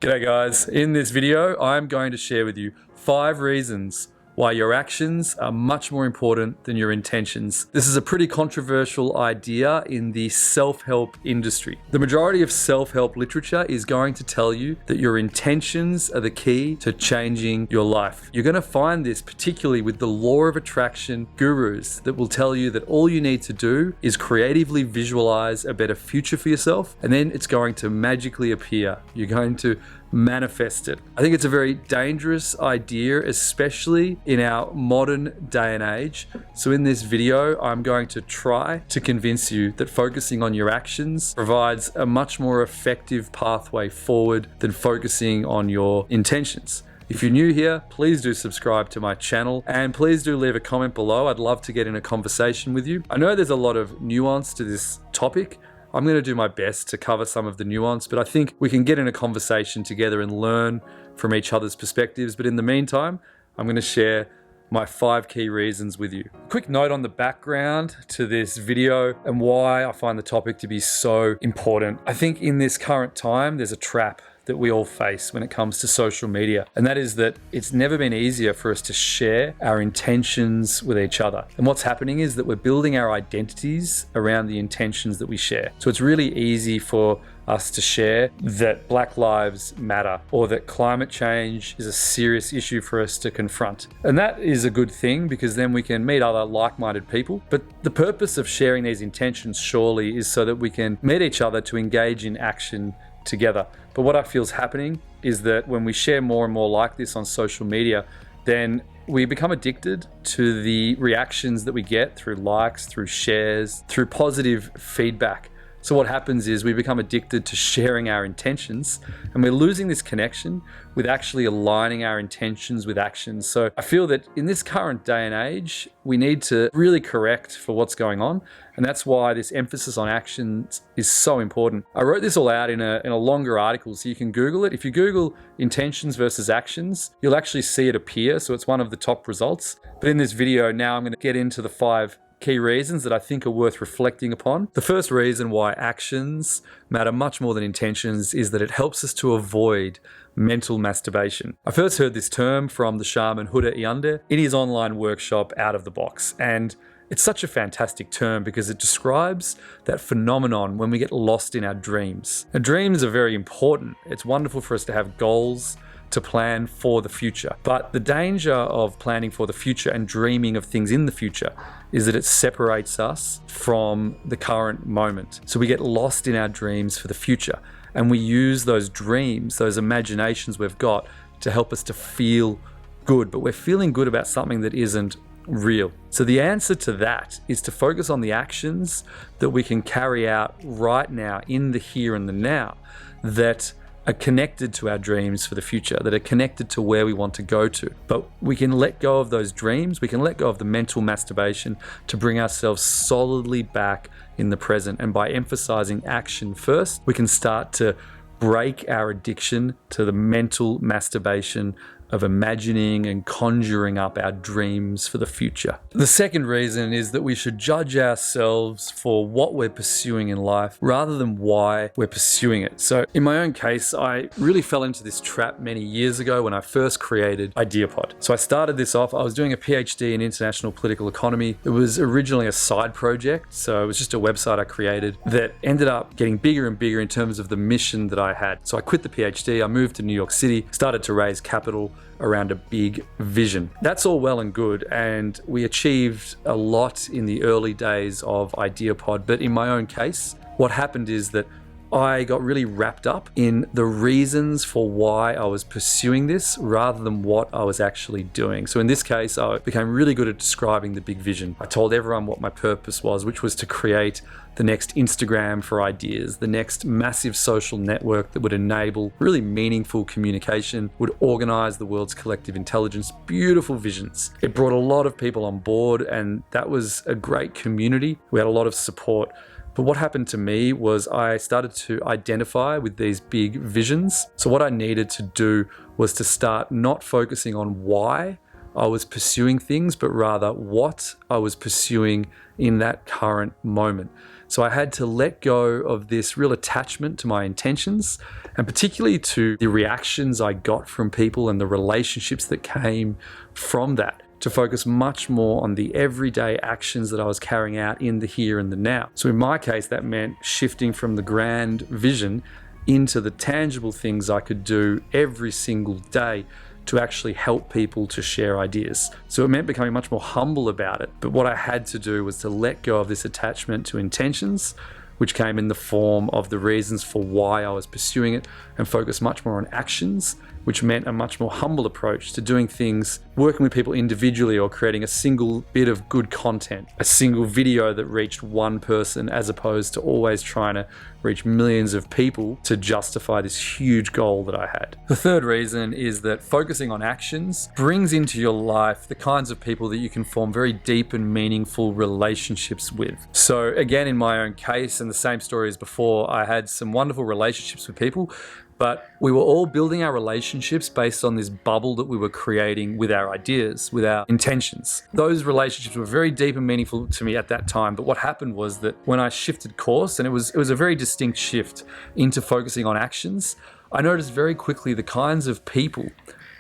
G'day guys, in this video I'm going to share with you 5 reasons why your actions are much more important than your intentions. This is a pretty controversial idea in the self-help industry. The majority of self-help literature is going to tell you that your intentions are the key to changing your life. You're going to find this particularly with the law of attraction gurus that will tell you that all you need to do is creatively visualize a better future for yourself, and then it's going to magically appear. You're going to manifest it. I think it's a very dangerous idea, especially in our modern day and age. So in this video, I'm going to try to convince you that focusing on your actions provides a much more effective pathway forward than focusing on your intentions. If you're new here, please do subscribe to my channel and please do leave a comment below. I'd love to get in a conversation with you. I know there's a lot of nuance to this topic. I'm going to do my best to cover some of the nuance, but I think we can get in a conversation together and learn from each other's perspectives. But in the meantime, I'm going to share my 5 key reasons with you. Quick note on the background to this video and why I find the topic to be so important. I think in this current time, there's a trap that we all face when it comes to social media. And that is that it's never been easier for us to share our intentions with each other. And what's happening is that we're building our identities around the intentions that we share. So it's really easy for us to share that Black Lives Matter or that climate change is a serious issue for us to confront. And that is a good thing because then we can meet other like-minded people. But the purpose of sharing these intentions surely is so that we can meet each other to engage in action together. But what I feel is happening is that when we share more and more like this on social media, then we become addicted to the reactions that we get through likes, through shares, through positive feedback. So what happens is we become addicted to sharing our intentions and we're losing this connection with actually aligning our intentions with actions. So I feel that in this current day and age, we need to really correct for what's going on. And that's why this emphasis on actions is so important. I wrote this all out in a longer article, so you can Google it. If you Google intentions versus actions, you'll actually see it appear. So it's one of the top results. But in this video now, I'm going to get into the 5 key reasons that I think are worth reflecting upon. The first reason why actions matter much more than intentions is that it helps us to avoid mental masturbation. I first heard this term from the shaman Huda Iande in his online workshop Out of the Box. And it's such a fantastic term because it describes that phenomenon when we get lost in our dreams. Now, dreams are very important. It's wonderful for us to have goals, to plan for the future. But the danger of planning for the future and dreaming of things in the future is that it separates us from the current moment. So we get lost in our dreams for the future and we use those dreams, those imaginations we've got to help us to feel good, but we're feeling good about something that isn't real. So the answer to that is to focus on the actions that we can carry out right now in the here and the now that are connected to our dreams for the future, that are connected to where we want to go to. But we can let go of those dreams, we can let go of the mental masturbation to bring ourselves solidly back in the present. And by emphasizing action first, we can start to break our addiction to the mental masturbation of imagining and conjuring up our dreams for the future. The second reason is that we should judge ourselves for what we're pursuing in life rather than why we're pursuing it. So in my own case, I really fell into this trap many years ago when I first created IdeaPod. So I started this off, I was doing a PhD in international political economy. It was originally a side project, so it was just a website I created that ended up getting bigger and bigger in terms of the mission that I had. So I quit the PhD, I moved to New York City, started to raise capital around a big vision. That's all well and good, and we achieved a lot in the early days of IdeaPod, but in my own case, what happened is that I got really wrapped up in the reasons for why I was pursuing this rather than what I was actually doing. So in this case, I became really good at describing the big vision. I told everyone what my purpose was, which was to create the next Instagram for ideas, the next massive social network that would enable really meaningful communication, would organize the world's collective intelligence. Beautiful visions. It brought a lot of people on board, and that was a great community. We had a lot of support. But what happened to me was I started to identify with these big visions. So what I needed to do was to start not focusing on why I was pursuing things, but rather what I was pursuing in that current moment. So I had to let go of this real attachment to my intentions, and particularly to the reactions I got from people and the relationships that came from that, to focus much more on the everyday actions that I was carrying out in the here and the now. So in my case, that meant shifting from the grand vision into the tangible things I could do every single day to actually help people to share ideas. So it meant becoming much more humble about it. But what I had to do was to let go of this attachment to intentions, which came in the form of the reasons for why I was pursuing it, and focus much more on actions, which meant a much more humble approach to doing things, working with people individually or creating a single bit of good content, a single video that reached one person, as opposed to always trying to reach millions of people to justify this huge goal that I had. The third reason is that focusing on actions brings into your life the kinds of people that you can form very deep and meaningful relationships with. So again, in my own case, and the same story as before, I had some wonderful relationships with people, but we were all building our relationships based on this bubble that we were creating with our ideas, with our intentions. Those relationships were very deep and meaningful to me at that time. But what happened was that when I shifted course, and it was a very distinct shift into focusing on actions, I noticed very quickly the kinds of people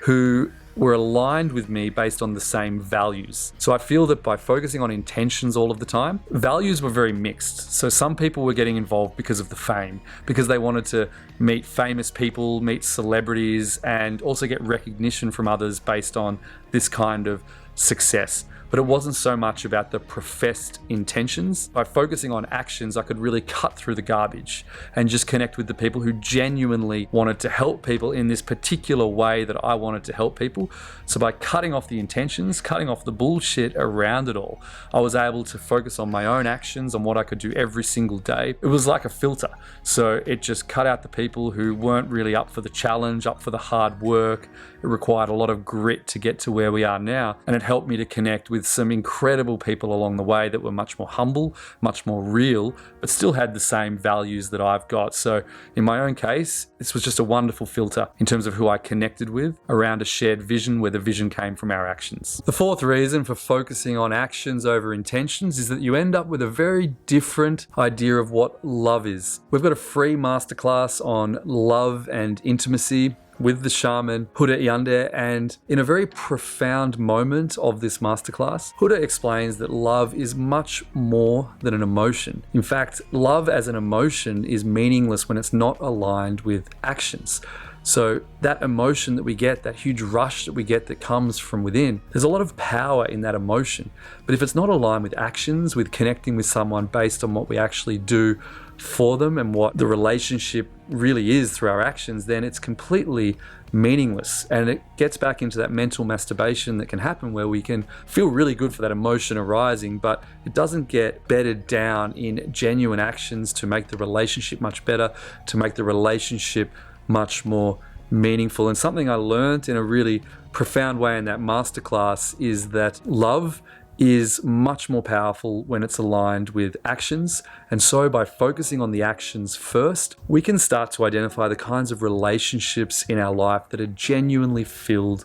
who were aligned with me based on the same values. So I feel that by focusing on intentions all of the time, values were very mixed. So some people were getting involved because of the fame, because they wanted to meet famous people, meet celebrities, and also get recognition from others based on this kind of success. But it wasn't so much about the professed intentions. By focusing on actions, I could really cut through the garbage and just connect with the people who genuinely wanted to help people in this particular way that I wanted to help people. So by cutting off the intentions, cutting off the bullshit around it all, I was able to focus on my own actions, on what I could do every single day. It was like a filter. So it just cut out the people who weren't really up for the challenge, up for the hard work. It required a lot of grit to get to where we are now. And it helped me to connect with some incredible people along the way that were much more humble, much more real, but still had the same values that I've got. So in my own case, this was just a wonderful filter in terms of who I connected with around a shared vision, where the vision came from our actions. The fourth reason for focusing on actions over intentions is that you end up with a very different idea of what love is. We've got a free masterclass on love and intimacy with the shaman Huda Yande, and in a very profound moment of this masterclass, Huda explains that love is much more than an emotion. In fact, love as an emotion is meaningless when it's not aligned with actions. So that emotion that we get, that huge rush that we get that comes from within, there's a lot of power in that emotion. But if it's not aligned with actions, with connecting with someone based on what we actually do for them and what the relationship really is through our actions, then it's completely meaningless. And it gets back into that mental masturbation that can happen, where we can feel really good for that emotion arising, but it doesn't get bedded down in genuine actions to make the relationship much better, to make the relationship much more meaningful. And something I learned in a really profound way in that masterclass is that love is much more powerful when it's aligned with actions. And so by focusing on the actions first, we can start to identify the kinds of relationships in our life that are genuinely filled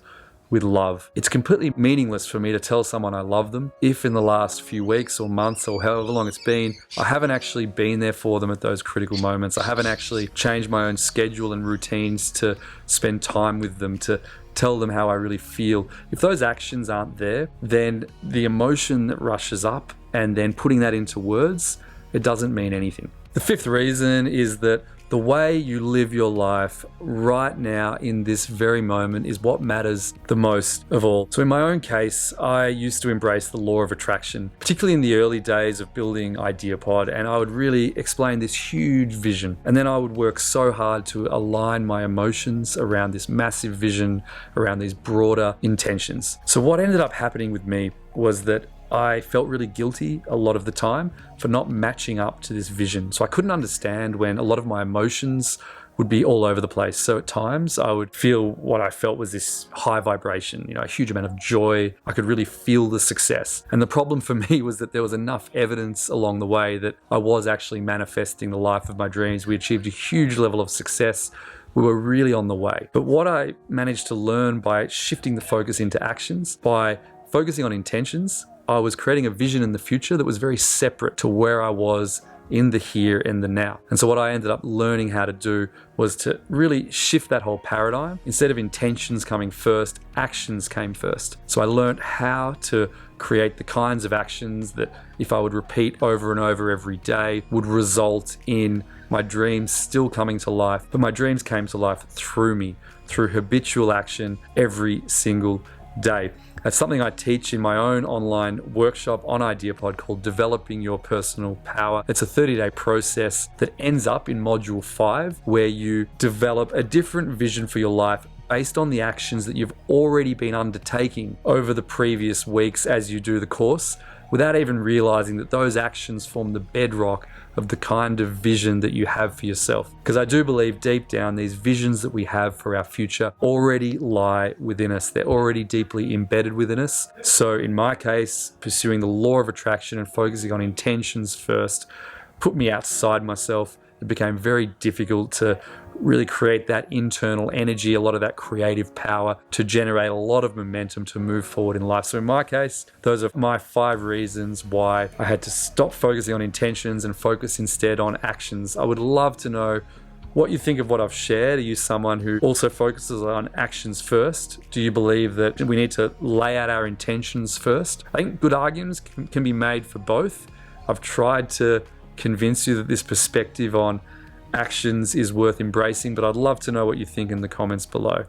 with love. It's completely meaningless for me to tell someone I love them if in the last few weeks or months or however long it's been, I haven't actually been there for them at those critical moments. I haven't actually changed my own schedule and routines to spend time with them, to tell them how I really feel. If those actions aren't there, then the emotion that rushes up and then putting that into words, it doesn't mean anything. The fifth reason is that the way you live your life right now in this very moment is what matters the most of all. So in my own case, I used to embrace the law of attraction, particularly in the early days of building IdeaPod, and I would really explain this huge vision. And then I would work so hard to align my emotions around this massive vision, around these broader intentions. So what ended up happening with me was that I felt really guilty a lot of the time for not matching up to this vision. So I couldn't understand when a lot of my emotions would be all over the place. So at times I would feel what I felt was this high vibration, a huge amount of joy. I could really feel the success. And the problem for me was that there was enough evidence along the way that I was actually manifesting the life of my dreams. We achieved a huge level of success. We were really on the way. But what I managed to learn by shifting the focus into actions, by focusing on intentions, I was creating a vision in the future that was very separate to where I was in the here and the now. And so what I ended up learning how to do was to really shift that whole paradigm. Instead of intentions coming first, actions came first. So I learned how to create the kinds of actions that, if I would repeat over and over every day, would result in my dreams still coming to life. But my dreams came to life through me, through habitual action every single day. That's something I teach in my own online workshop on IdeaPod called Developing Your Personal Power. It's a 30-day process that ends up in module 5, where you develop a different vision for your life based on the actions that you've already been undertaking over the previous weeks as you do the course, without even realizing that those actions form the bedrock of the kind of vision that you have for yourself. Because I do believe deep down, these visions that we have for our future already lie within us. They're already deeply embedded within us. So in my case, pursuing the law of attraction and focusing on intentions first put me outside myself. It became very difficult to really create that internal energy, a lot of that creative power to generate a lot of momentum to move forward in life. So in my case, those are my 5 reasons why I had to stop focusing on intentions and focus instead on actions. I would love to know what you think of what I've shared. Are you someone who also focuses on actions first? Do you believe that we need to lay out our intentions first? I think good arguments can be made for both. I've tried to convince you that this perspective on actions is worth embracing, but I'd love to know what you think in the comments below.